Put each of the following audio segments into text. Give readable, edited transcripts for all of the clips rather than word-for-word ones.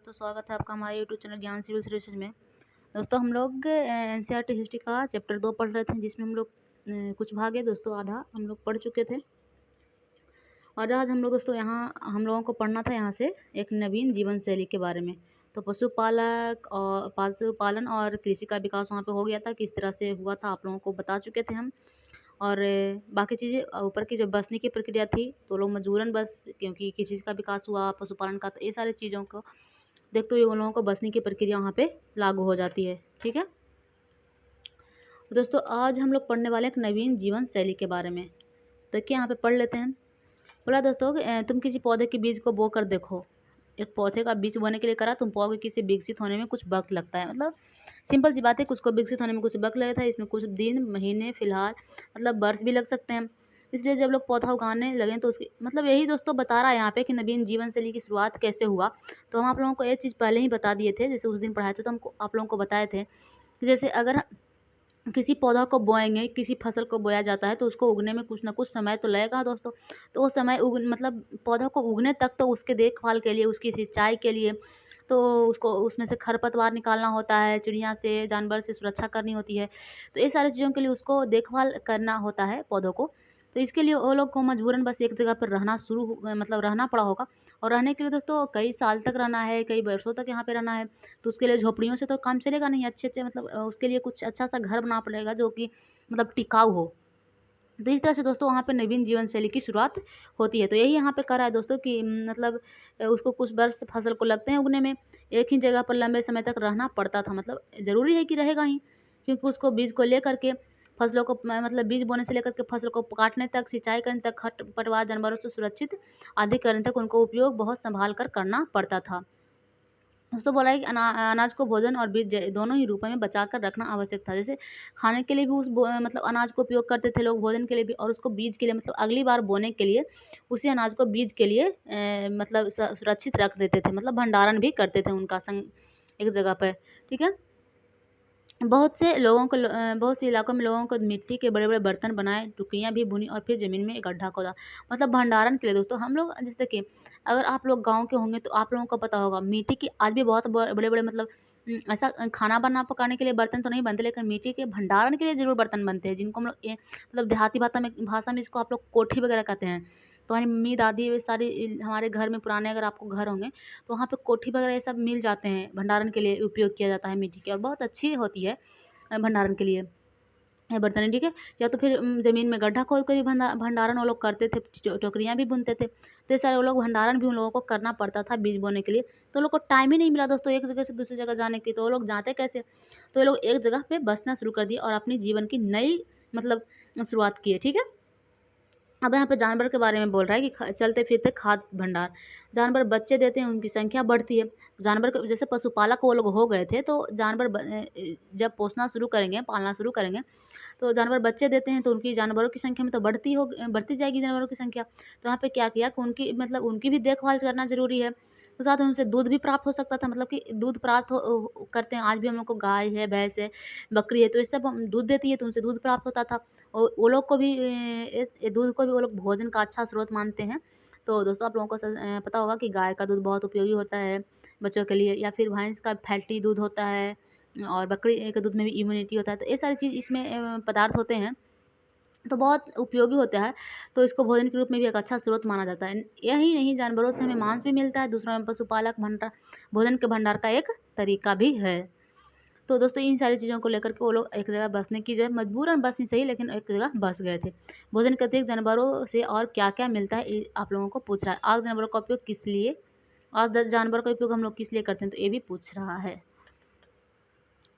दोस्तों, स्वागत है आपका हमारे यूट्यूब चैनल ज्ञान सिविल सर्विसेज में। दोस्तों, हम लोग एनसीईआरटी हिस्ट्री का चैप्टर 2 पढ़ रहे थे, जिसमें हम लोग कुछ भाग है दोस्तों, आधा हम लोग पढ़ चुके थे। और आज हम लोग दोस्तों यहाँ हम लोगों को पढ़ना था यहाँ से एक नवीन जीवन शैली के बारे में। तो पशुपालन और कृषि का विकास वहाँ पे हो गया था, किस तरह से हुआ था आप लोगों को बता चुके थे हम। और बाकी चीज़ें ऊपर की जो बसने की प्रक्रिया थी, तो लोग मजबूरन बस क्योंकि किसी चीज़ का विकास हुआ, पशुपालन का, तो ये सारी चीज़ों को देखते हुए उन लोगों को बसने की प्रक्रिया वहाँ पे लागू हो जाती है। ठीक है तो दोस्तों, आज हम लोग पढ़ने वाले एक नवीन जीवन शैली के बारे में। देखिए यहाँ पे पढ़ लेते हैं। बोला दोस्तों तुम किसी पौधे के बीज को बो कर देखो। एक पौधे का बीज बोने के लिए करा, तुम पाओगे कि इसे विकसित होने में कुछ वक्त लगता है। मतलब सिंपल सी बात है, कुछ को विकसित होने में कुछ वक्त लगता है। इसमें कुछ दिन, महीने, फिलहाल मतलब वर्ष भी लग सकते हैं। इसलिए जब लोग पौधा उगाने लगे तो उसकी मतलब यही दोस्तों बता रहा है यहाँ पे कि नवीन जीवन शैली की शुरुआत कैसे हुआ। तो हम आप लोगों को ये चीज़ पहले ही बता दिए थे, जैसे उस दिन पढ़ाए थे तो हमको आप लोगों को बताए थे कि जैसे अगर किसी पौधा को बोएंगे, किसी फसल को बोया जाता है तो उसको उगने में कुछ ना कुछ समय तो लगेगा दोस्तों। तो वो समय मतलब पौधा को उगने तक तो उसके देखभाल के लिए, उसकी सिंचाई के लिए, तो उसको उसमें से खरपतवार निकालना होता है, चिड़िया से, जानवर से सुरक्षा करनी होती है। तो ये सारी चीज़ों के लिए उसको देखभाल करना होता है पौधों को। तो इसके लिए वो लोग को मजबूरन बस एक जगह पर रहना मतलब रहना पड़ा होगा। और रहने के लिए दोस्तों कई साल तक रहना है, कई वर्षों तक यहाँ पे रहना है। तो उसके लिए झोपड़ियों से तो काम चलेगा नहीं। अच्छे मतलब उसके लिए कुछ अच्छा सा घर बनाना पड़ेगा जो कि मतलब टिकाऊ हो। तो इस तरह से दोस्तों वहाँ पे नवीन जीवन शैली की शुरुआत होती है। तो यही यहाँ पे करा है दोस्तों कि मतलब उसको कुछ वर्ष फसल को लगते हैं उगने में। एक ही जगह पर लंबे समय तक रहना पड़ता था। मतलब ज़रूरी है कि रहेगा ही, क्योंकि उसको बीज को लेकर के फसलों को मतलब बीज बोने से लेकर के फसल को काटने तक, सिंचाई करने तक, खर पतवार जानवरों से सुरक्षित आदि करने तक उनको उपयोग बहुत संभाल कर करना पड़ता था। दोस्तों बोला है कि अनाज को भोजन और बीज दोनों ही रूपों में बचा कर रखना आवश्यक था। जैसे खाने के लिए भी मतलब अनाज को उपयोग करते थे लोग, भोजन के लिए भी, और उसको बीज के लिए मतलब अगली बार बोने के लिए उसी अनाज को बीज के लिए मतलब सुरक्षित रख देते थे। मतलब भंडारण भी करते थे उनका संग एक जगह पर। ठीक है, बहुत से इलाकों में लोगों को मिट्टी के बड़े बड़े बर्तन बनाए, टुकड़ियाँ भी बुनी और फिर ज़मीन में एक गड्ढा खोदा। मतलब भंडारण के लिए दोस्तों हम लोग, जैसे कि अगर आप लोग गांव के होंगे तो आप लोगों को पता होगा मिट्टी की आज भी बहुत बड़े बड़े मतलब ऐसा खाना पकाने के लिए बर्तन तो नहीं बनते, लेकिन मिट्टी के भंडारण के लिए ज़रूर बर्तन बनते हैं, जिनको हम लोग मतलब देहाती भाषा में इसको आप लोग कोठी वगैरह कहते हैं। तो हमारी मम्मी दादी वे सारी हमारे घर में पुराने अगर आपको घर होंगे तो वहाँ पे कोठी वगैरह ये सब मिल जाते हैं, भंडारण के लिए उपयोग किया जाता है मिट्टी की, और बहुत अच्छी होती है भंडारण के लिए बर्तन। ठीक है, या तो फिर ज़मीन में गड्ढा खोद कर भी भंडारण वो लोग करते थे, टोकरियाँ भी बुनते थे। तो ये सारे वो लोग भंडारण भी उन लोगों को करना पड़ता था बीज बोने के लिए। तो लोग को टाइम ही नहीं मिला दोस्तों एक जगह से दूसरी जगह जाने की, तो वो लोग जाते कैसे? तो ये लोग एक जगह पे बसना शुरू कर दिए और अपनी जीवन की नई मतलब शुरुआत की है। ठीक है, अब यहाँ पे जानवर के बारे में बोल रहा है कि चलते फिरते खाद्य भंडार। जानवर बच्चे देते हैं, उनकी संख्या बढ़ती है। जानवर को जैसे पशुपालक वो लोग हो गए थे, तो जानवर जब पोसना शुरू करेंगे, पालना शुरू करेंगे, तो जानवर बच्चे देते हैं, तो उनकी जानवरों की संख्या में तो बढ़ती जाएगी जानवरों की संख्या। तो यहाँ पे क्या किया कि उनकी मतलब उनकी भी देखभाल करना ज़रूरी है। तो साथ में उनसे दूध भी प्राप्त हो सकता था, मतलब कि दूध प्राप्त करते हैं। आज भी हम लोग को गाय है, भैंस है, बकरी है, तो ये सब हम दूध देती है, तो उनसे दूध प्राप्त होता था। और वो लोग को भी इस दूध को भी वो लोग भोजन का अच्छा स्रोत मानते हैं। तो दोस्तों आप लोगों को पता होगा कि गाय का दूध बहुत उपयोगी होता है बच्चों के लिए, या फिर भैंस का फैटी दूध होता है, और बकरी के दूध में भी इम्यूनिटी होता है। तो ये सारी चीज़ इसमें पदार्थ होते हैं, तो बहुत उपयोगी होता है। तो इसको भोजन के रूप में भी एक अच्छा स्रोत माना जाता है। यही नहीं, जानवरों से हमें मांस भी मिलता है। दूसरा पशुपालक भोजन के भंडार का एक तरीका भी है। तो दोस्तों इन सारी चीज़ों को लेकर के वो लोग एक जगह बसने की जो है मजबूरन बस नहीं सही, लेकिन एक जगह बस गए थे। भोजन के अतिरिक्त जानवरों से और क्या क्या मिलता है ये आप लोगों को पूछ रहा है। आज जानवरों का उपयोग किस लिए, आज जानवर का उपयोग हम लोग किस लिए करते हैं, तो ये भी पूछ रहा है।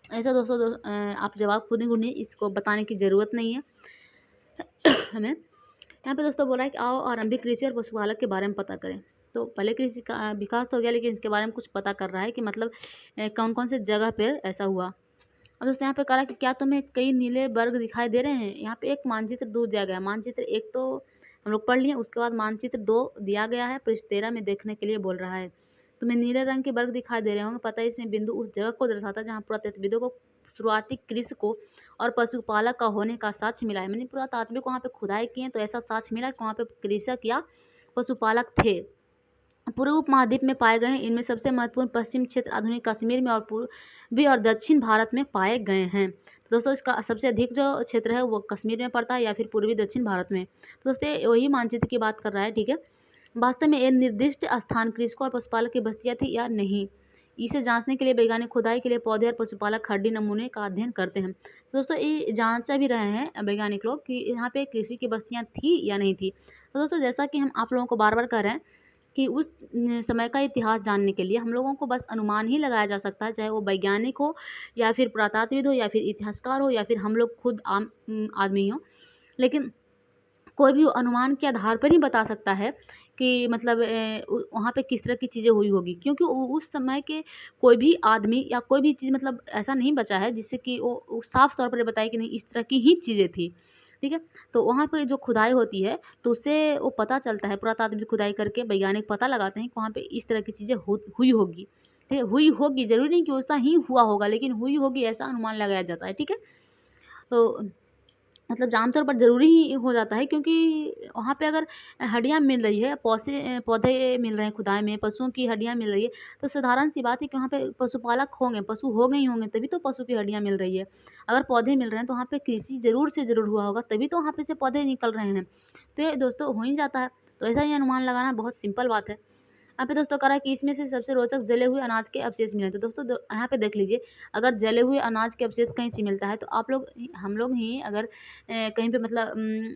ऐसा दोस्तों आप जवाब खुद ही ढूंढिए, इसको बताने की ज़रूरत नहीं है हमें। यहाँ पे दोस्तों बोला है कि आओ आरंभिक कृषि और पशुपालक के बारे में पता करें। तो पहले कृषि का विकास तो हो गया, लेकिन इसके बारे में कुछ पता कर रहा है कि मतलब कौन कौन से जगह पर ऐसा हुआ। और दोस्तों यहाँ पे कहा कि क्या तुम्हें कई नीले वर्ग दिखाई दे रहे हैं। यहाँ पे एक मानचित्र 2 दिया गया है। मानचित्र 1 तो हम लोग पढ़ लिए, उसके बाद मानचित्र 2 दिया गया है, पृष्ठ 13 में देखने के लिए बोल रहा है। तुम्हें नीले रंग के वर्ग दिखाई दे रहे होंगे, पता है इसमें बिंदु उस जगह को दर्शाता है जहाँ पुरातत्वविदों को शुरुआती कृषि को और पशुपालक का होने का साक्ष्य मिला है। मैंने पुरातात्विक वहाँ पे खुदाई किए तो ऐसा साक्ष्य मिला कि वहाँ पे कृषक या पशुपालक थे। पूर्वी उपमहाद्वीप में पाए गए हैं। इनमें सबसे महत्वपूर्ण पश्चिम क्षेत्र आधुनिक कश्मीर में और पूर्वी और दक्षिण भारत में पाए गए हैं। तो दोस्तों इसका सबसे अधिक जो क्षेत्र है वो कश्मीर में पड़ता है या फिर पूर्वी दक्षिण भारत में। तो दोस्तों वही मानचित्र की बात कर रहा है, ठीक है। वास्तव में ये निर्दिष्ट स्थान कृषकों और पशुपालक की बस्तियाँ थी या नहीं, इसे जांचने के लिए वैज्ञानिक खुदाई के लिए पौधे और पशुपालक हड्डी नमूने का अध्ययन करते हैं। तो दोस्तों ये जांचा भी रहे हैं वैज्ञानिक लोग कि यहाँ पे कृषि की बस्तियाँ थी या नहीं थी। तो दोस्तों जैसा कि हम आप लोगों को बार बार कह रहे हैं कि उस समय का इतिहास जानने के लिए हम लोगों को बस अनुमान ही लगाया जा सकता है, चाहे वो वैज्ञानिक हो या फिर पुरातत्वविद हो या फिर इतिहासकार हो या फिर हम लोग खुद आम आदमी हो। लेकिन कोई भी अनुमान के आधार पर ही बता सकता है कि मतलब वहाँ पे किस तरह की चीज़ें हुई होगी, क्योंकि उस समय के कोई भी आदमी या कोई भी चीज़ मतलब ऐसा नहीं बचा है जिससे कि वो साफ तौर पर बताए कि नहीं इस तरह की ही चीज़ें थी, ठीक है। तो वहाँ पे जो खुदाई होती है तो उससे वो पता चलता है, पुरातात्विक खुदाई करके वैज्ञानिक पता लगाते हैं कि वहाँ पे इस तरह की चीज़ें हुई होगी, ठीक है। हुई होगी, ज़रूरी नहीं कि वैसा ही हुआ होगा, लेकिन हुई होगी ऐसा अनुमान लगाया जाता है, ठीक है। तो मतलब आमतौर पर ज़रूरी ही हो जाता है, क्योंकि वहाँ पे अगर हड्डियाँ मिल रही है, पौधे मिल रहे हैं खुदाई में, पशुओं की हड्डियाँ मिल रही है, तो साधारण सी बात है कि वहाँ पे पशुपालक होंगे, पशु हो गए ही होंगे, तभी तो पशु की हड्डियाँ मिल रही है। अगर पौधे मिल रहे हैं तो वहाँ पे कृषि ज़रूर से ज़रूर हुआ होगा, तभी तो वहाँ पे से पौधे निकल रहे हैं। तो ये दोस्तों हो ही जाता है। तो ऐसा ही अनुमान लगाना बहुत सिंपल बात है। यहाँ पे दोस्तों कह रहा है कि इसमें से सबसे रोचक जले हुए अनाज के अवशेष मिले। तो दोस्तों यहाँ पे देख लीजिए, अगर जले हुए अनाज के अवशेष कहीं से मिलता है तो हम लोग ही अगर कहीं पे मतलब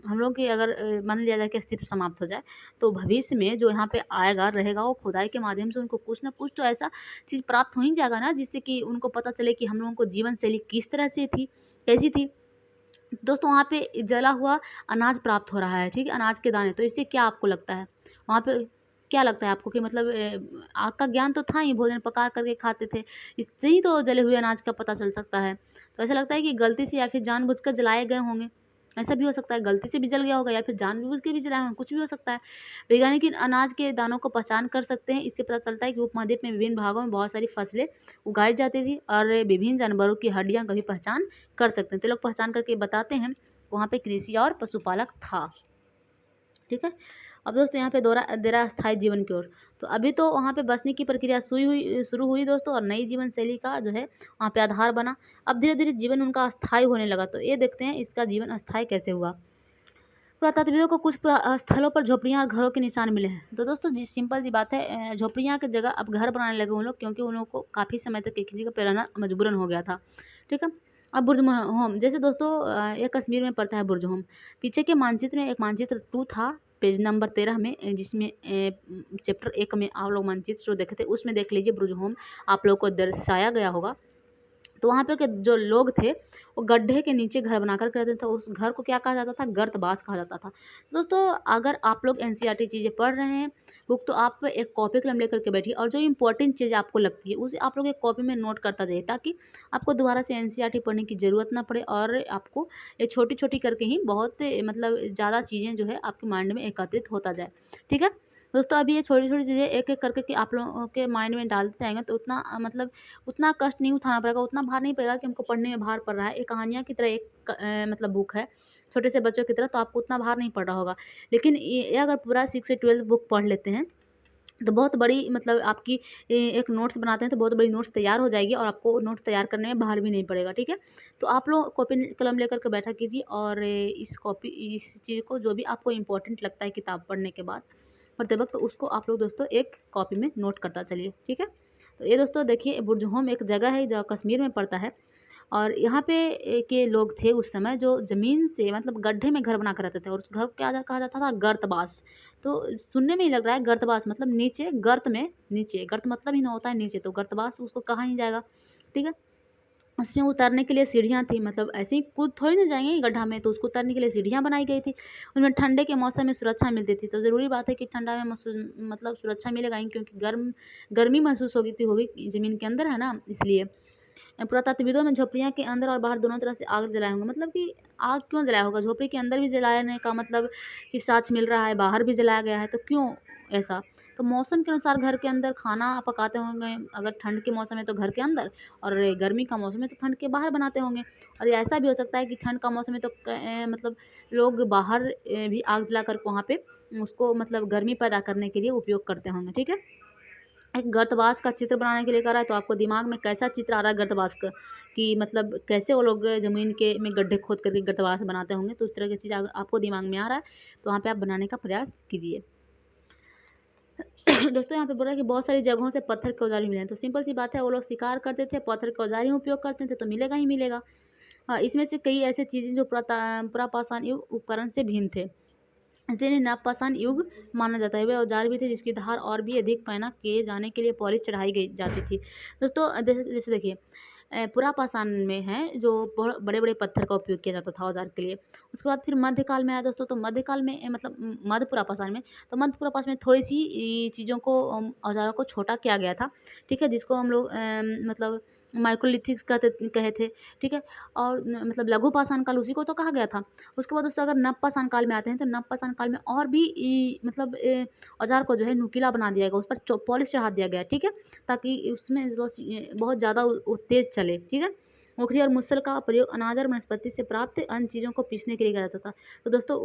हम लोग की अगर मान लिया जाए कि अस्तित्व समाप्त हो जाए, तो भविष्य में जो यहाँ पे आएगा रहेगा वो खुदाई के माध्यम से उनको कुछ ना कुछ तो ऐसा चीज़ प्राप्त हो ही जाएगा ना, जिससे कि उनको पता चले कि हम लोगों को जीवन शैली किस तरह से थी, कैसी थी। दोस्तों वहाँ पे जला हुआ अनाज प्राप्त हो रहा है, ठीक है, अनाज के दाने। तो इससे क्या आपको लगता है, वहाँ पे क्या लगता है आपको कि मतलब आग का ज्ञान तो था ही, भोजन पका करके खाते थे, इससे ही तो जले हुए अनाज का पता चल सकता है। तो ऐसा लगता है कि गलती से या फिर जानबूझकर जलाए गए होंगे, ऐसा भी हो सकता है, गलती से भी जल गया होगा या फिर जानबूझ के भी जलाए होंगे, कुछ भी हो सकता है। वैज्ञानिक इन अनाज के दानों को पहचान कर सकते हैं। इससे पता चलता है कि उपमहाद्वीप में विभिन्न भागों में बहुत सारी फसलें उगाई जाती थी और विभिन्न जानवरों की हड्डियाँ का भी पहचान कर सकते हैं। तो लोग पहचान करके बताते हैं वहाँ पे कृषि और पशुपालक था, ठीक है। अब दोस्तों यहाँ पे दे रहा स्थायी जीवन की ओर। तो अभी तो वहाँ पे बसने की प्रक्रिया शुरू हुई दोस्तों, और नई जीवन शैली का जो है वहाँ पे आधार बना। अब धीरे धीरे जीवन उनका अस्थायी होने लगा। तो ये देखते हैं इसका जीवन अस्थायी कैसे हुआ। पुरातत्वविदों को कुछ स्थलों पर झोपड़ियाँ और घरों के निशान मिले हैं। तो दोस्तों जी सिंपल सी बात है, झोपड़ियाँ की जगह अब घर बनाने लगे उन लोग, क्योंकि उन लोगों को काफ़ी समय तक एक ही जगह पे रहना मजबूरन हो गया था, ठीक है। अब बुर्ज होम, जैसे दोस्तों ये कश्मीर में पड़ता है बुर्ज होम। पीछे के मानचित्र में एक मानचित्र 2 था, पेज नंबर 13 में, जिसमें चैप्टर 1 में आप लोग मानचित्र जो देखे थे उसमें देख लीजिए, बुर्ज होम आप लोग को दर्शाया गया होगा। तो वहाँ पे के जो लोग थे वो गड्ढे के नीचे घर बनाकर रहते थे। उस घर को क्या कहा जाता था, गर्तबास कहा जाता था। दोस्तों अगर आप लोग एनसीईआरटी चीज़ें पढ़ रहे हैं बुक, तो आप एक कॉपी कलम लेकर के बैठिए और जो इंपॉर्टेंट चीज़ आपको लगती है उसे आप लोग एक कॉपी में नोट करता जाइए, ताकि आपको दोबारा से एनसीईआरटी पढ़ने की ज़रूरत ना पड़े और आपको ये छोटी छोटी करके ही बहुत मतलब ज़्यादा चीज़ें जो है आपके माइंड में एकत्रित होता जाए, ठीक है। दोस्तों अभी ये छोटी छोटी चीज़ें एक एक करके कि आप लोगों के माइंड में डालते जाएंगे तो उतना मतलब उतना कष्ट नहीं उठाना पड़ेगा, उतना भार नहीं पड़ेगा कि हमको पढ़ने में भार पड़ रहा है। एक कहानियाँ की तरह एक मतलब बुक है, छोटे से बच्चों की तरह, तो आपको उतना भार नहीं पड़ रहा होगा। लेकिन ये अगर पूरा 6 से 12 बुक पढ़ लेते हैं तो बहुत बड़ी मतलब आपकी एक नोट्स बनाते हैं तो बहुत बड़ी नोट्स तैयार हो जाएगी और आपको नोट्स तैयार करने में भार भी नहीं पड़ेगा, ठीक है। तो आप लोग कॉपी कलम लेकर के बैठा कीजिए और इस चीज़ को जो भी आपको इम्पोर्टेंट लगता है किताब पढ़ने के बाद पढ़ते वक्त, तो उसको आप लोग दोस्तों एक कॉपी में नोट करता चलिए, ठीक है। तो ये दोस्तों देखिए, बुर्ज होम एक जगह है जो कश्मीर में पड़ता है, और यहाँ पे के लोग थे उस समय जो ज़मीन से मतलब गड्ढे में घर बना कर रहते थे, और उस घर को क्या कहा जाता था, गर्तबास। तो सुनने में ही लग रहा है गर्तबास मतलब नीचे गर्त में, नीचे गर्त मतलब ही ना होता है नीचे, तो गर्तबास उसको कहा ही जाएगा, ठीक है। उसमें उतरने के लिए सीढ़ियाँ थी, मतलब ऐसे ही कूद थोड़ी ना जाएंगे गड्ढा में, तो उसको उतरने के लिए सीढ़ियाँ बनाई गई थी। उनमें ठंडे के मौसम में सुरक्षा मिलती थी। तो ज़रूरी बात है कि ठंडा में मतलब सुरक्षा मिलेगा ही, क्योंकि गर्मी महसूस होगी ज़मीन के अंदर, है ना, इसलिए। पुरातत्वविदों में झोपड़ियाँ के अंदर और बाहर दोनों तरफ से आग जलाए होंगे। मतलब कि आग क्यों जलाया होगा, झोपड़ी के अंदर भी जलाने का मतलब कि साक्ष्य मिल रहा है, बाहर भी जलाया गया है, तो क्यों ऐसा। तो मौसम के अनुसार घर के अंदर खाना पकाते होंगे, अगर ठंड के मौसम है तो घर के अंदर, और गर्मी का मौसम है तो ठंड के बाहर बनाते होंगे। और ये ऐसा भी हो सकता है कि ठंड का मौसम है तो मतलब लोग बाहर भी आग जला कर वहाँ पे उसको मतलब गर्मी पैदा करने के लिए उपयोग करते होंगे। ठीक है, एक गर्तवास का चित्र बनाने के लिए कह रहा है, तो आपको दिमाग में कैसा चित्र आ रहा है गर्तवास का, कि मतलब कैसे वो लोग ज़मीन के में गड्ढे खोद करके गर्तवास बनाते होंगे। तो उस तरह की चीज़ अगर आपको दिमाग में आ रहा है तो वहाँ पे आप बनाने का प्रयास कीजिए। दोस्तों यहाँ पे बोल रहा है कि बहुत सारी जगहों से पत्थर के औजार भी मिले हैं। तो सिंपल सी बात है, वो लोग शिकार करते थे, पत्थर के औजार ही उपयोग करते थे, तो मिलेगा ही मिलेगा। हाँ, इसमें से कई ऐसी चीज़ें जो पुरापाषाण युग उपकरण से भिन्न थे, इसलिए इन्हें नवपाषाण युग माना जाता है। वे औजार भी थे जिसकी धार और भी अधिक पैना किए जाने के लिए पॉलिश चढ़ाई गई जाती थी। दोस्तों जैसे देखिए, पुरापाषाण में है जो बड़े बड़े पत्थर का उपयोग किया जाता था औजार के लिए। उसके बाद फिर मध्यकाल में आया दोस्तों, तो मध्यकाल में मतलब मध्य पुरापाषाण में, तो मध्य पुरापाषाण में थोड़ी सी चीज़ों को औजारों को छोटा किया गया था। ठीक है, जिसको हम लोग मतलब माइक्रोलिथिक्स कहे थे। ठीक है, और मतलब लघु पाषाण काल उसी को तो कहा गया था। उसके बाद दोस्तों अगर नवपाषाण काल में आते हैं, तो नवपाषाण काल में और भी मतलब औजार को जो है नुकीला बना दिया गया, उस पर पॉलिश चढ़ा दिया गया। ठीक है, ताकि उसमें बहुत ज़्यादा तेज़ चले। ठीक है, ओखली और मुसल का प्रयोग अनाज और वनस्पति से प्राप्त अन्य चीज़ों को पीसने के लिए किया जाता था। तो दोस्तों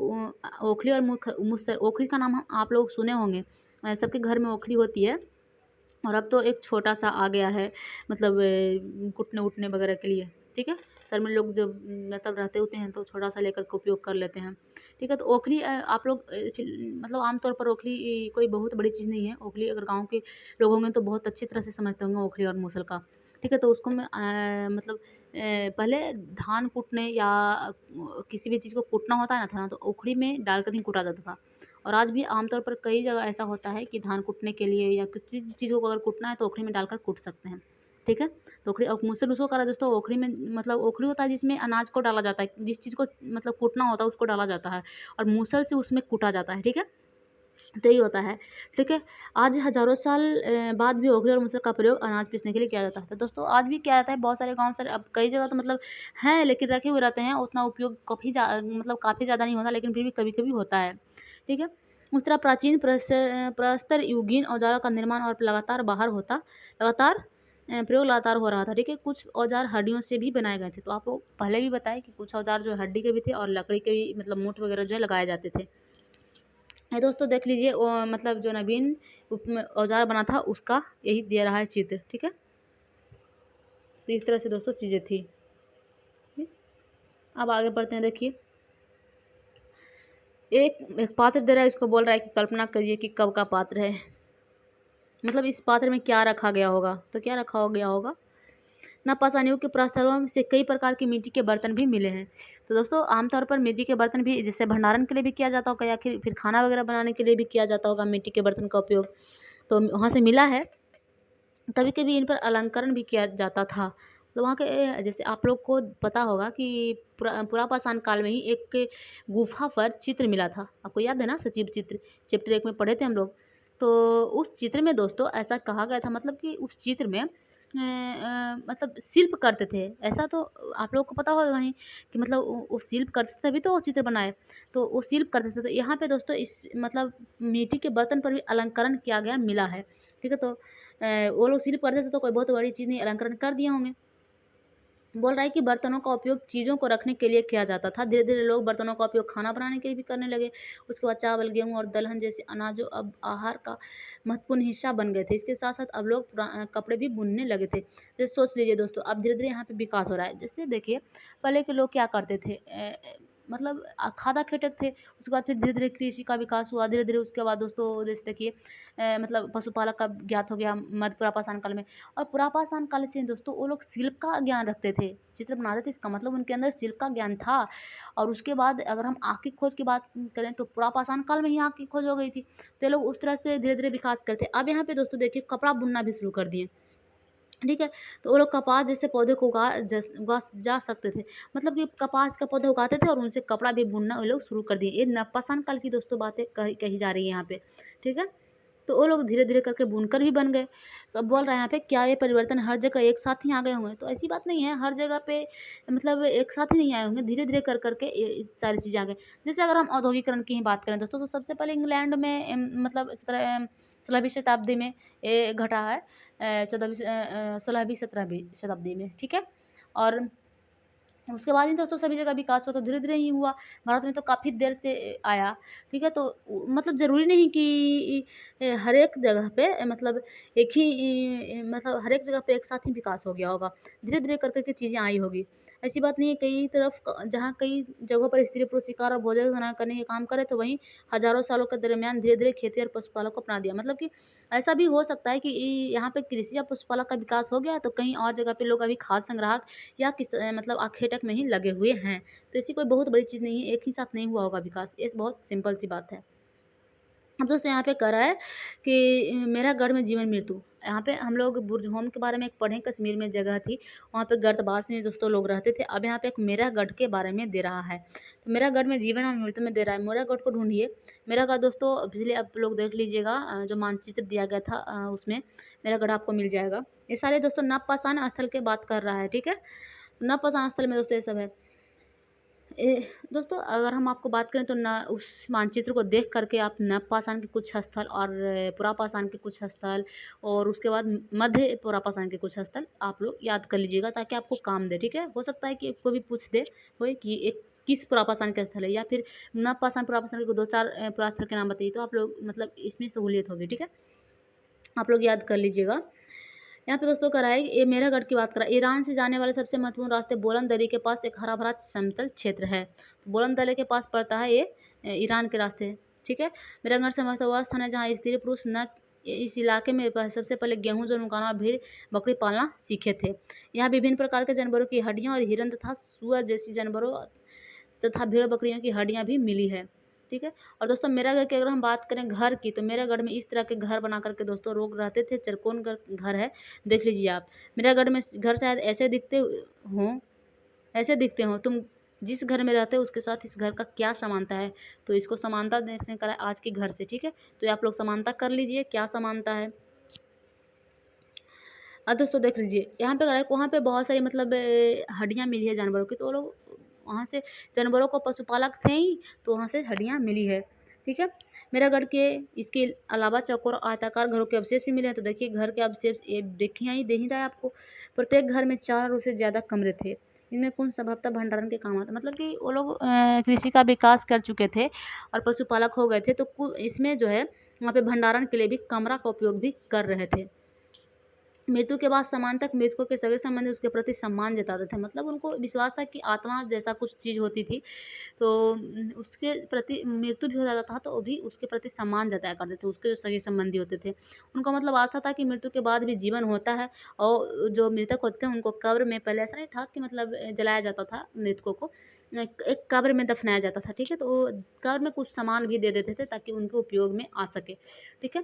ओखली और मुसल, ओखली का नाम आप लोग सुने होंगे, सबके घर में ओखली होती है। और अब तो एक छोटा सा आ गया है, मतलब कुटने उटने वगैरह के लिए। ठीक है, सर में लोग जब मतलब रहते होते हैं तो छोटा सा लेकर के उपयोग कर लेते हैं। ठीक है, तो ओखली आप लोग मतलब आमतौर पर ओखली कोई बहुत बड़ी चीज़ नहीं है। ओखली अगर गांव के लोग होंगे तो बहुत अच्छी तरह से समझते होंगे ओखली और मूसल का। ठीक है, तो उसको मैं मतलब पहले धान कूटने या किसी भी चीज़ को कूटना होता है ना था ना, तो ओखली में डालकर ही कूटा जाता था। और आज भी आमतौर पर कई जगह ऐसा होता है कि धान कूटने के लिए या किसी चीज़ों को अगर कूटना है तो ओखली में डालकर कूट सकते हैं। ठीक है, तो ओखली और मुझसे उसको करा दोस्तों, ओखली में मतलब ओखली होता है जिसमें अनाज को डाला जाता है, जिस चीज़ को मतलब कूटना होता है उसको डाला जाता है, और मूसल से उसमें कूटा जाता है। ठीक है, तो यही होता है। ठीक है, आज हज़ारों साल बाद भी ओखली और मूसल का प्रयोग अनाज पीसने के लिए किया जाता है। तो दोस्तों आज भी किया जाता है, बहुत सारे गाँव से, अब कई जगह तो मतलब हैं लेकिन रखे हुए रहते हैं, उतना उपयोग मतलब काफ़ी ज़्यादा नहीं होता, लेकिन फिर भी कभी-कभी होता है। ठीक है, उस तरह प्राचीन प्रस्तर युगीन औजारों का निर्माण और लगातार प्रयोग लगातार हो रहा था। ठीक है, कुछ औजार हड्डियों से भी बनाए गए थे। तो आपको पहले भी बताया कि कुछ औजार जो हड्डी के भी थे और लकड़ी के भी, मतलब मूठ वगैरह जो है लगाए जाते थे। है दोस्तों, देख लीजिए मतलब जो नवीन औजार बना था उसका यही दे रहा है चित्र। ठीक है, तो इस तरह से दोस्तों चीज़ें थी। ठीक? अब आगे बढ़ते हैं। देखिए, एक पात्र दे रहा है, इसको बोल रहा है कि कल्पना करिए कि कब का पात्र है, मतलब इस पात्र में क्या रखा गया होगा। तो क्या रखा गया होगा, नवपाषाण युग के प्रस्तरों से कई प्रकार की मिट्टी के बर्तन भी मिले हैं। तो दोस्तों आमतौर पर मिट्टी के बर्तन भी जैसे भंडारण के लिए भी किया जाता होगा, या फिर खाना वगैरह बनाने के लिए भी किया जाता होगा मिट्टी के बर्तन का उपयोग, तो वहाँ से मिला है। कभी कभी इन पर अलंकरण भी किया जाता था। तो वहाँ के जैसे आप लोग को पता होगा कि पुरापाषाण काल में ही एक गुफा पर चित्र मिला था, आपको याद है ना, सचिव चित्र, चैप्टर 1 में पढ़े थे हम लोग। तो उस चित्र में दोस्तों ऐसा कहा गया था, मतलब कि उस चित्र में मतलब शिल्प करते थे। ऐसा तो आप लोग को पता होगा ही कि मतलब वो शिल्प करते थे तभी तो वो चित्र बनाए, तो वो शिल्प करते थे। तो यहाँ पे दोस्तों इस मतलब मिट्टी के बर्तन पर भी अलंकरण किया गया मिला है। ठीक है, तो वो लोग शिल्प करते थे तो कोई बहुत बड़ी चीज़ नहीं, अलंकरण कर दिए होंगे। बोल रहा है कि बर्तनों का उपयोग चीज़ों को रखने के लिए किया जाता था। धीरे धीरे लोग बर्तनों का उपयोग खाना बनाने के लिए भी करने लगे। उसके बाद चावल, गेहूँ और दलहन जैसे अनाजों अब आहार का महत्वपूर्ण हिस्सा बन गए थे। इसके साथ साथ अब लोग कपड़े भी बुनने लगे थे। जैसे सोच लीजिए दोस्तों, अब धीरे धीरे यहाँ पे विकास हो रहा है। जैसे देखिए, पहले के लोग क्या करते थे, मतलब खादा खेतक थे। उसके बाद फिर धीरे धीरे कृषि का विकास हुआ। धीरे धीरे उसके बाद दोस्तों जैसे देखिए, मतलब पशुपालक का ज्ञात हो गया मध्य पुरापाषाण काल में। और पुरापाषाण काल से दोस्तों वो लोग शिल्प का ज्ञान रखते थे, चित्र बनाते थे, इसका मतलब उनके अंदर शिल्प का ज्ञान था। और उसके बाद अगर हम आँख की खोज की बात करें तो पुरापाषाण काल में ही आँख की खोज हो गई थी। तो ये लोग उस तरह से धीरे धीरे विकास करते। अब यहाँ पे दोस्तों देखिए, कपड़ा बुनना भी शुरू कर दिए। ठीक है, तो वो लोग कपास जैसे पौधे को उगा जा सकते थे, मतलब कि कपास का पौधा उगाते थे और उनसे कपड़ा भी बुनना वो लोग शुरू कर दिए। ये नवपाषाण काल की दोस्तों बातें कही जा रही है यहाँ पे। ठीक है, तो वो लोग धीरे धीरे करके बुनकर भी बन गए। तो अब बोल रहे हैं यहाँ पे, क्या ये परिवर्तन हर जगह एक साथ ही आ गए होंगे, तो ऐसी बात नहीं है, हर जगह पे मतलब एक साथ ही नहीं आए होंगे, धीरे धीरे कर करके ये सारी चीज़ें आ गई। जैसे अगर हम औद्योगिकरण की ही बात करें दोस्तों, तो सबसे पहले इंग्लैंड में मतलब इस तरह 16वीं शताब्दी में ये घटा है, 16वीं 17वीं शताब्दी में। ठीक है, और उसके बाद ही दोस्तों सभी जगह विकास हुआ, तो धीरे-धीरे ही हुआ। भारत में तो काफ़ी देर से आया, ठीक है? तो मतलब ज़रूरी नहीं कि हर एक जगह पे मतलब एक ही मतलब हर एक जगह पे एक साथ ही विकास हो गया होगा। धीरे-धीरे कर के चीज़ें आई होगी। ऐसी बात नहीं है, कई तरफ जहाँ कई जगहों पर स्त्री-पुरुष शिकार और भोजन बना करने के काम करे, तो वहीं हज़ारों सालों के दरमियान धीरे-धीरे खेती और पशुपालन को अपना दिया। मतलब कि ऐसा भी हो सकता है कि यहाँ पे कृषि या पशुपालन का विकास हो गया, तो कहीं और जगह पे लोग अभी खाद्य संग्राहक या मतलब आखेटक में ही लगे हुए हैं। तो ऐसी कोई बहुत बड़ी चीज़ नहीं है, एक ही साथ नहीं हुआ होगा विकास, ये बहुत सिंपल सी बात है। अब दोस्तों यहाँ पे कह रहा है कि मेरा गढ़ में जीवन मृत्यु। यहाँ पे हम लोग बुर्ज होम के बारे में एक पढ़े, कश्मीर में जगह थी, वहाँ पे गर्तबास में दोस्तों लोग रहते थे। अब यहाँ पे एक मेरा गढ़ के बारे में दे रहा है। तो मेरा गढ़ में जीवन और मृत्यु में दे रहा है। मेरा गढ़ को ढूंढिए। मेरा गढ़ दोस्तों पिछले आप लोग देख लीजिएगा, जो मानचित्र दिया गया था उसमें मेरा गढ़ आपको मिल जाएगा। ये सारे दोस्तों नवपाषाण स्थल की बात कर रहा है, ठीक है? नवपाषाण स्थल में दोस्तों ये सब है। दोस्तों अगर हम आपको बात करें तो न उस मानचित्र को देख करके आप नवपाषाण के कुछ स्थल और पुरापाषाण के कुछ स्थल और उसके बाद मध्य पुरापाषाण के कुछ स्थल आप लोग याद कर लीजिएगा, ताकि आपको काम दे, ठीक है? हो सकता है कि कोई भी पूछ दे कोई कि एक किस पुरापाषाण का स्थल है, या फिर नवपाषाण पुरापाषाण के 2-4 पुरास्थल के नाम बताइए, तो आप लोग मतलब इसमें सहूलियत होगी, ठीक है? आप लोग याद कर लीजिएगा। यहाँ पे दोस्तों कह रहा है ये मेरा गढ़ की बात करा, ईरान से जाने वाले सबसे महत्वपूर्ण रास्ते बोलन दरी के पास एक हरा भरा समतल क्षेत्र है। तो बोलन दरी के पास पड़ता है ये ईरान के रास्ते, ठीक है? मेरा गढ़ समस्त वह स्थान है जहाँ स्त्री पुरुष न इस इलाके में सबसे पहले गेहूं जो उगाना और भेड़ बकरी पालना सीखे थे। यहाँ विभिन्न प्रकार के जानवरों की हड्डियां और हिरन तथा सुअर जैसी जानवरों तथा भेड़ बकरियों की हड्डियां भी मिली है, ठीक है? और दोस्तों मेरा घर की अगर हम बात करें घर की, तो मेरे घर में इस तरह के घर बना करके दोस्तों लोग रहते थे। चरकोन घर है, देख लीजिए आप। मेरा घर में घर शायद हों ऐसे दिखते हों। तुम जिस घर में रहते हो उसके साथ इस घर का क्या समानता है, तो इसको समानता देखने का है आज के घर से, ठीक है? तो ये आप लोग समानता कर लीजिए क्या समानता है। अब दोस्तों देख लीजिए यहाँ पे वहाँ पे बहुत सारी मतलब हड्डियाँ मिली है जानवरों की, तो वो लोग वहाँ से जानवरों को पशुपालक थे ही, तो वहाँ से हड्डियाँ मिली है, ठीक है? मेरा घर के इसके अलावा चौकोर और आयताकार घरों के अवशेष भी मिले हैं। तो देखिए घर के अवशेष ये देखिए ही दे ही रहा है आपको। प्रत्येक घर में 4 और उससे ज़्यादा कमरे थे। इनमें कुल संभवतः भंडारण के काम आता, मतलब कि वो लोग कृषि का विकास कर चुके थे और पशुपालक हो गए थे, तो कुल इसमें जो है वहाँ पे भंडारण के लिए भी कमरा का उपयोग भी कर रहे थे। मृत्यु के बाद समान तक मृतकों के सगे संबंधी उसके प्रति सम्मान जताते थे, मतलब उनको विश्वास था कि आत्मा जैसा कुछ चीज़ होती थी, तो उसके प्रति मृत्यु भी हो जाता था तो वो भी उसके प्रति सम्मान जताया करते थे, उसके जो सगे संबंधी होते थे। उनका मतलब आस्था था कि मृत्यु के बाद भी जीवन होता है, और जो मृतक होते थे उनको कब्र में, पहले ऐसा नहीं था कि मतलब जलाया जाता था मृतकों को, एक कब्र में दफनाया जाता था, ठीक है? तो वो कब्र में कुछ सामान भी दे देते थे ताकि उनके उपयोग में आ सके, ठीक है?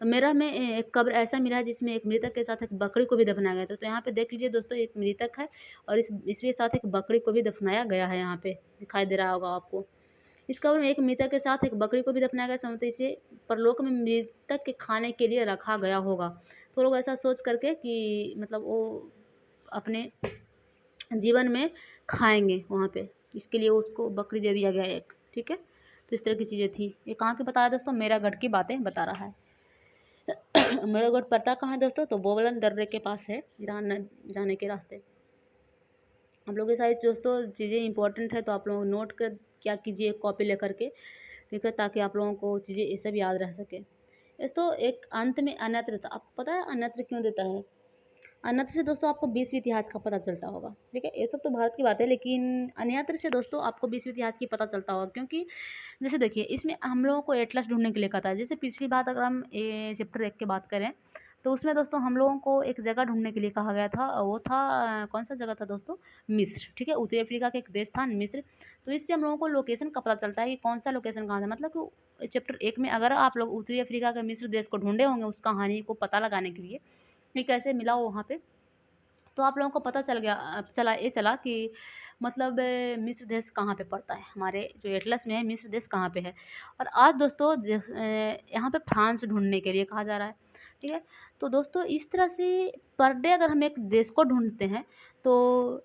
तो मेरा में एक कब्र ऐसा मिला है जिसमें एक मृतक के साथ एक बकरी को भी दफनाया गया था। तो यहाँ पे देख लीजिए दोस्तों, एक मृतक है और इसके साथ एक बकरी को भी दफनाया गया है, यहाँ पे दिखाई दे रहा होगा आपको। इस कब्र में एक मृतक के साथ एक बकरी को भी दफनाया गया, संभवतः इसे परलोक में मृतक के खाने के लिए रखा गया होगा। तो लोग ऐसा सोच करके कि मतलब वो अपने जीवन में खाएंगे वहाँ पे, इसके लिए उसको बकरी दे दिया गया एक, ठीक है? तो इस तरह की चीज़ें थी। ये कहाँ की बता रहा है दोस्तों, मेरा गढ़ की बातें बता रहा है। मेरा गढ़ पड़ता कहाँ है दोस्तों, तो बोवलन दर्रे के पास है, ईरान जाने के रास्ते। आप लोग ये सारी दोस्तों चीज़ें इंपॉर्टेंट है, तो आप लोग नोट कर क्या कीजिए कॉपी लेकर के, ठीक है? ताकि आप लोगों को चीज़ें ये सब याद रह सके। दोस्तों एक अंत में अन्यत्र था, आपको पता है अन्यत्र क्यों देता है? अन्यत्र से दोस्तों आपको विश्व इतिहास का पता चलता होगा, ठीक है? ये सब तो भारत की बात है, लेकिन अन्यत्र से दोस्तों आपको विश्व इतिहास की पता चलता होगा, क्योंकि जैसे देखिए इसमें हम लोगों को एटलस ढूंढने के लिए कहा था। जैसे पिछली बात अगर हम चैप्टर 1 की बात करें, तो उसमें दोस्तों हम लोगों को एक जगह ढूंढने के लिए कहा गया था, वो था कौन सा जगह था दोस्तों? मिस्र, ठीक है? उत्तरी अफ्रीका का एक देश था मिस्र। तो इससे हम लोगों को लोकेशन का पता चलता है कि कौन सा लोकेशन कहाँ था। मतलब कि चैप्टर 1 में अगर आप लोग उत्तरी अफ्रीका के मिस्र देश को ढूंढे होंगे उस कहानी को पता लगाने के लिए कि कैसे मिला वो वहाँ पे, तो आप लोगों को पता चला कि मतलब मिस्र देश कहाँ पे पड़ता है, हमारे जो एटलस में है मिस्र देश कहाँ पे है। और आज दोस्तों यहाँ पे फ्रांस ढूंढने के लिए कहा जा रहा है, ठीक है? तो दोस्तों इस तरह से पर डे अगर हम एक देश को ढूंढते हैं तो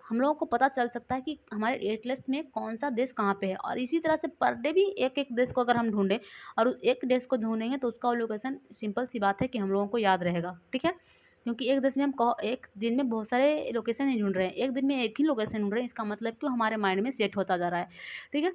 हम लोगों को पता चल सकता है कि हमारे एटलस में कौन सा देश कहाँ पे है। और इसी तरह से पर डे भी एक एक देश को अगर हम ढूंढें और एक देश को ढूंढेंगे तो उसका लोकेशन सिंपल सी बात है कि हम लोगों को याद रहेगा, ठीक है? क्योंकि एक देश में हम एक दिन में बहुत सारे लोकेशन नहीं ढूंढ रहे हैं, एक दिन में एक ही लोकेशन ढूंढ रहे हैं, इसका मतलब कि हमारे माइंड में सेट होता जा रहा है। ठीक है,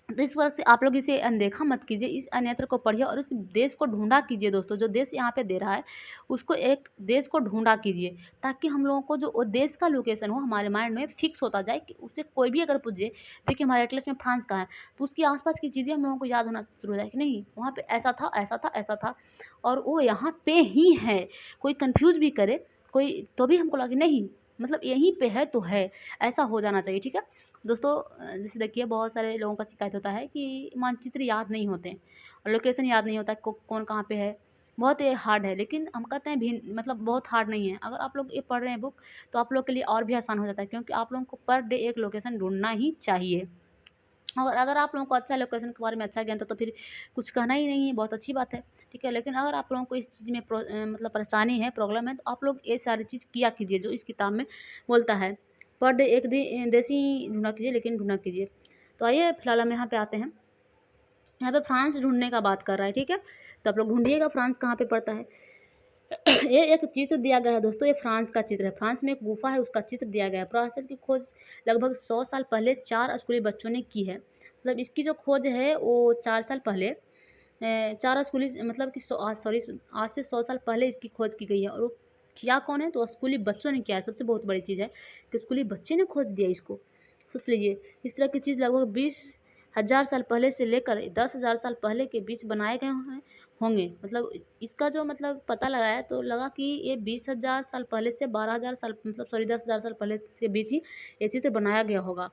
तो इस वजह से आप लोग इसे अनदेखा मत कीजिए, इस अन्यत्र को पढ़िए और उस देश को ढूंढा कीजिए दोस्तों, जो देश यहाँ पे दे रहा है उसको एक देश को ढूंढा कीजिए, ताकि हम लोगों को जो वो देश का लोकेशन हो हमारे माइंड में फिक्स होता जाए कि उससे कोई भी अगर पूछे, देखिए हमारे एटलस में फ्रांस कहाँ है, तो उसके आसपास की चीज़ें हम लोगों को याद होना शुरू हो जाए कि नहीं वहाँ पे ऐसा था ऐसा था ऐसा था और वो यहाँ पे ही है। कोई कन्फ्यूज़ भी करे कोई तो भी हमको लगे नहीं मतलब यहीं पे है तो है, ऐसा हो जाना चाहिए। ठीक है दोस्तों, जैसे देखिए बहुत सारे लोगों का शिकायत होता है कि मानचित्र याद नहीं होते हैं और लोकेशन याद नहीं होता कौन कहाँ पे है, बहुत ये हार्ड है। लेकिन हम कहते हैं भी मतलब बहुत हार्ड नहीं है, अगर आप लोग ये पढ़ रहे हैं बुक तो आप लोग के लिए और भी आसान हो जाता है, क्योंकि आप लोगों को पर डे एक लोकेशन ढूंढना ही चाहिए। और अगर आप लोगों को अच्छा लोकेशन के बारे में अच्छा ज्ञान था तो फिर कुछ कहना ही नहीं है, बहुत अच्छी बात है। ठीक है, लेकिन अगर आप लोगों को इस चीज़ में मतलब परेशानी है, प्रॉब्लम है, तो आप लोग ये सारी चीज़ किया कीजिए जो इस किताब में बोलता है। पर डे एक देसी ढूंढा कीजिए, लेकिन ढूंढा कीजिए। तो आइए फिलहाल हम यहाँ पे आते हैं, यहाँ पे फ्रांस ढूंढने का बात कर रहा है। ठीक है, तो आप लोग ढूंढिएगा फ्रांस कहाँ पे पड़ता है। ये एक चित्र दिया गया है दोस्तों, ये फ्रांस का चित्र है। फ्रांस में एक गुफा है, उसका चित्र दिया गया है। पुरातत्व की खोज लगभग 100 साल पहले 4 स्कूली बच्चों ने की है। मतलब इसकी जो खोज है वो 4 साल पहले 4 स्कूली मतलब कि सॉरी आज से 100 साल पहले इसकी खोज की गई है। और वो किया कौन है, तो स्कूली बच्चों ने किया है। सबसे बहुत बड़ी चीज़ है कि स्कूली बच्चे ने खोज दिया इसको। सोच लीजिए, इस तरह की चीज़ लगभग 20,000 साल पहले से लेकर 10,000 साल पहले के बीच बनाए गए हैं होंगे। मतलब इसका जो मतलब पता लगाया तो लगा कि ये 20,000 साल पहले से 12,000 साल मतलब सॉरी 10,000 साल पहले के बीच ही ये चित्र बनाया गया होगा।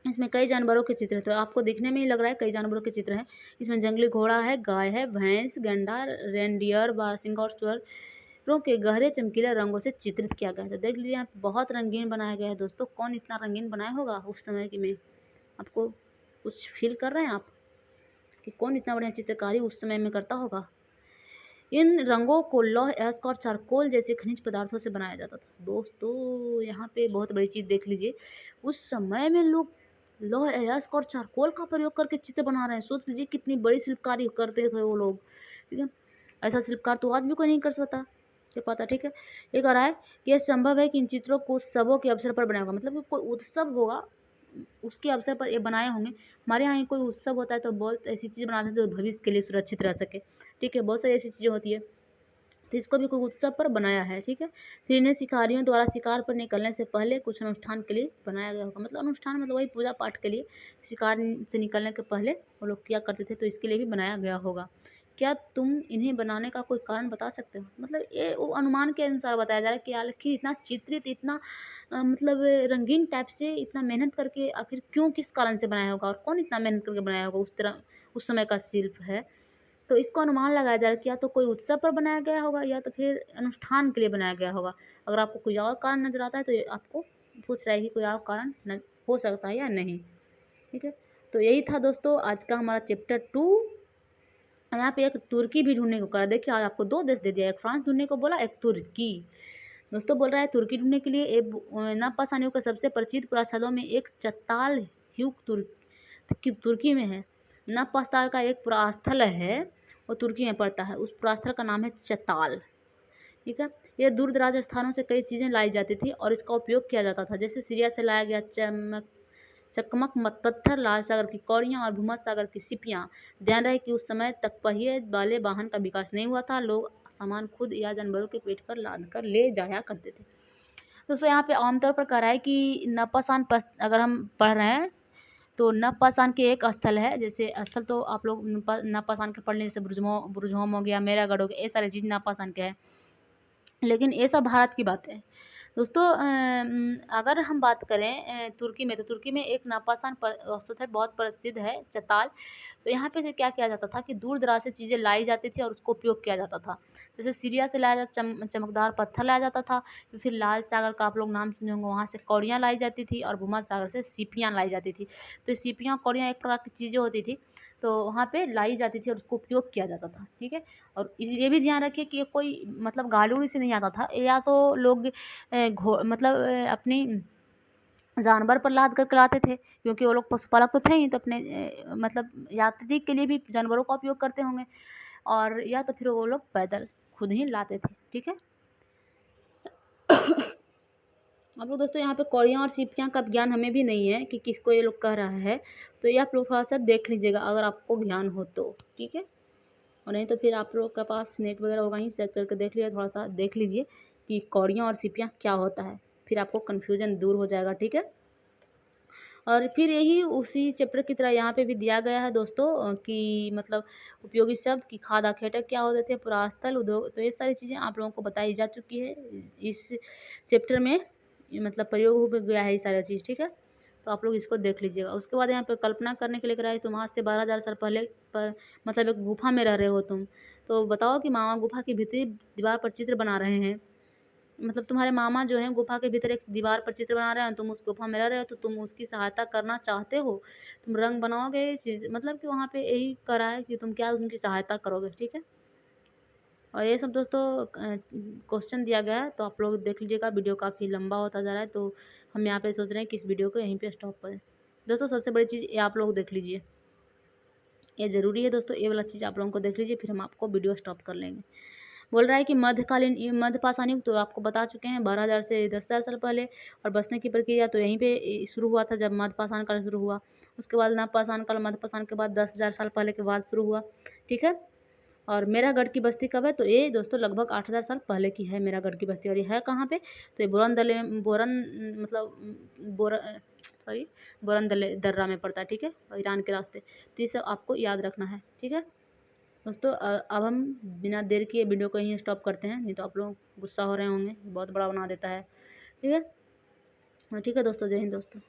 इसमें कई जानवरों के चित्र हैं, तो आपको दिखने में ही लग रहा है कई जानवरों के चित्र हैं। इसमें जंगली घोड़ा है, गाय है, भैंस, गंडा, रेनडियर, बारहसिंगा और सुअरों के गहरे चमकीले रंगों से चित्रित किया गया है। तो देख लीजिए यहाँ पे बहुत रंगीन बनाया गया है दोस्तों। कौन इतना रंगीन बनाया होगा उस समय की में, आपको कुछ फील कर रहे हैं आप कि कौन इतना बढ़िया चित्रकारी उस समय में करता होगा। इन रंगों को लौह अयस्क और चारकोल जैसे खनिज पदार्थों से बनाया जाता था। दोस्तों यहाँ पे बहुत बड़ी चीज़ देख लीजिए, उस समय में लोग लौह अयस्क और चारकोल का प्रयोग करके चित्र बना रहे हैं। सोच लीजिए कितनी बड़ी शिल्पकारी करते थे वो लोग। ठीक है, ऐसा शिल्पकार तो आज भी कोई नहीं कर सकता क्या पता। ठीक है, ये कह रहा है कि यह संभव है कि इन चित्रों को उत्सवों के अवसर पर बनाया होगा। मतलब कि कोई उत्सव होगा उसके अवसर पर ये बनाए होंगे। हमारे यहाँ कोई उत्सव होता है तो बहुत ऐसी चीज़ बनाते हैं जो भविष्य के लिए सुरक्षित रह सके। ठीक है, बहुत सारी ऐसी चीज़ें होती है, तो इसको भी कोई उत्सव पर बनाया है। ठीक है, फिर इन्हें शिकारियों द्वारा शिकार पर निकलने से पहले कुछ अनुष्ठान के लिए बनाया गया होगा। मतलब अनुष्ठान मतलब वही पूजा पाठ के लिए, शिकार से निकलने के पहले वो लोग किया करते थे, तो इसके लिए भी बनाया गया होगा। क्या तुम इन्हें बनाने का कोई कारण बता सकते हो। मतलब ये वो अनुमान के अनुसार बताया जा रहा है कि आखिर इतना चित्रित इतना मतलब रंगीन टाइप से इतना मेहनत करके आखिर क्यों किस कारण से बनाया होगा और कौन इतना मेहनत करके बनाया होगा। उस तरह उस समय का शिल्प है, तो इसको अनुमान लगाया जा रहा है कि या तो कोई उत्सव पर बनाया गया होगा या तो फिर अनुष्ठान के लिए बनाया गया होगा। अगर आपको कोई और कारण नज़र आता है तो ये आपको पूछ रहा है कि कोई और कारण हो सकता है या नहीं। ठीक है, तो यही था दोस्तों आज का हमारा चैप्टर 2। यहाँ पे एक तुर्की भी ढूंढने को कहा। देखिए आज आपको 2 देश दे दिया, एक फ्रांस ढूंढने को बोला, एक तुर्की। दोस्तों बोल रहा है तुर्की ढूंढने के लिए नापासानियों के सबसे प्रसिद्ध पुरास्थलों में एक चत्ताल ह्यूक तुर्की में है। नपस्ताल का एक पुरास्थल है, वो तुर्की में पड़ता है। उस पुरास्थल का नाम है चताल। ठीक है, ये दूर दराज स्थानों से कई चीज़ें लाई जाती थी और इसका उपयोग किया जाता था। जैसे सीरिया से लाया गया चकमक पत्थर, लाल सागर की कौड़ियाँ और भूमध्य सागर की सिपियाँ। ध्यान रहे कि उस समय तक पहिए वाले वाहन का विकास नहीं हुआ था, लोग सामान खुद या जानवरों के पेट पर लाद कर ले जाया करते थे। दोस्तों यहाँ पे आमतौर पर कह रहा है कि नपासान अगर हम पढ़ रहे हैं तो नवपाषाण के एक स्थल है। जैसे स्थल तो आप लोग नवपाषाण के पढ़ने, जैसे बुरुजहोम हो गया, मेरागढ़ हो गया, ये सारी चीज़ नवपाषाण के है। लेकिन ये सब भारत की बात है दोस्तों। अगर हम बात करें तुर्की में, तो तुर्की में एक नापाषाण स्थल बहुत प्रसिद्ध है चताल। तो यहाँ पे से क्या किया जाता था कि दूर दराज से चीज़ें लाई जाती थी और उसको उपयोग किया जाता था। जैसे सीरिया से लाया जाता चमकदार पत्थर लाया जाता था, तो फिर लाल सागर का आप लोग नाम सुने होंगे, वहाँ से कौड़ियाँ लाई जाती थी और भूमध्य सागर से सीपियाँ लाई जाती थी। तो सीपियाँ कौड़ियाँ एक प्रकार की चीज़ें होती थी, तो वहाँ पे लाई जाती थी और उसको उपयोग किया जाता था। ठीक है, और ये भी ध्यान रखिए कि ये कोई मतलब गाड़ी उड़ी से नहीं आता था, या तो लोग मतलब अपनी जानवर पर लाद कर लाते थे, क्योंकि वो लोग पशुपालक तो थे ही, तो अपने मतलब यात्री के लिए भी जानवरों का उपयोग करते होंगे, और या तो फिर वो लोग पैदल खुद ही लाते थे। ठीक है, आप लोग दोस्तों यहाँ पे कौड़ियाँ और सीपियाँ का ज्ञान हमें भी नहीं है कि किसको ये लोग कह रहा है, तो ये आप लोग थोड़ा-सा देख लीजिएगा अगर आपको ज्ञान हो तो, ठीक है? और नहीं तो फिर आप लोग के पास नेट वगैरह होगा ही, सर्च करके देख लीजिए, थोड़ा-सा देख लीजिए कि कौड़ियाँ और सीपियाँ क्या होता है, फिर आपको कन्फ्यूज़न दूर हो जाएगा, ठीक है? और फिर यही उसी चैप्टर की तरह यहाँ पे भी दिया गया है दोस्तों कि मतलब उपयोगी शब्द कि खाद आखेटक क्या होते थे, पुरास्थल उद्योग, तो ये सारी चीज़ें आप लोगों को बताई जा चुकी है इस चैप्टर में, ये मतलब प्रयोग हो गया है ये सारी चीज़, ठीक है? तो आप लोग इसको देख लीजिएगा। उसके बाद यहाँ पे कल्पना करने के लिए करा है, तुम आज से 12,000 साल पहले पर मतलब एक गुफा में रह रहे हो तुम, तो बताओ कि मामा गुफा की भीतरी दीवार पर चित्र बना रहे हैं, मतलब तुम्हारे मामा जो हैं गुफा के भीतर एक दीवार पर चित्र बना रहे हैं, तुम उस गुफा में रह रहे हो तो तुम उसकी सहायता करना चाहते हो, तुम रंग बनाओगे चीज, मतलब कि वहाँ पे यही करा है कि तुम क्या उनकी सहायता करोगे, ठीक है? और ये सब दोस्तों क्वेश्चन दिया गया है, तो आप लोग देख लीजिएगा, वीडियो काफ़ी लंबा होता जा रहा है, तो हम यहाँ पे सोच रहे हैं कि इस वीडियो को यहीं पे स्टॉप करें। दोस्तों सबसे बड़ी चीज़ ये आप लोग देख लीजिए, ये ज़रूरी है दोस्तों, ये वाला चीज़ आप लोगों को देख लीजिए, फिर हम आपको वीडियो स्टॉप कर लेंगे। बोल रहा है कि मध्यकालीन मध्यपाषाण युग तो आपको बता चुके हैं 12,000 से 10,000 साल पहले, और बसने की प्रक्रिया तो यहीं पे शुरू हुआ था जब मध्यपाषाण काल शुरू हुआ। उसके बाद नवपाषाण काल, मध्यपाषाण के बाद 10,000 साल पहले के बाद शुरू हुआ, ठीक है? और मेरागढ़ की बस्ती कब है, तो ये दोस्तों लगभग 8,000 साल पहले की है मेरागढ़ की बस्ती, और ये है कहाँ पे, तो ये बोरन मतलब सॉरी बोरन दले दर्रा में पड़ता है, ठीक है, और ईरान के रास्ते। तो ये सब आपको याद रखना है, ठीक है दोस्तों? अब हम बिना देर किए वीडियो को यहीं स्टॉप करते हैं, नहीं तो आप लोग गुस्सा हो रहे होंगे, बहुत बड़ा बना देता है, ठीक है? हाँ ठीक है दोस्तों, जय हिंद दोस्तों।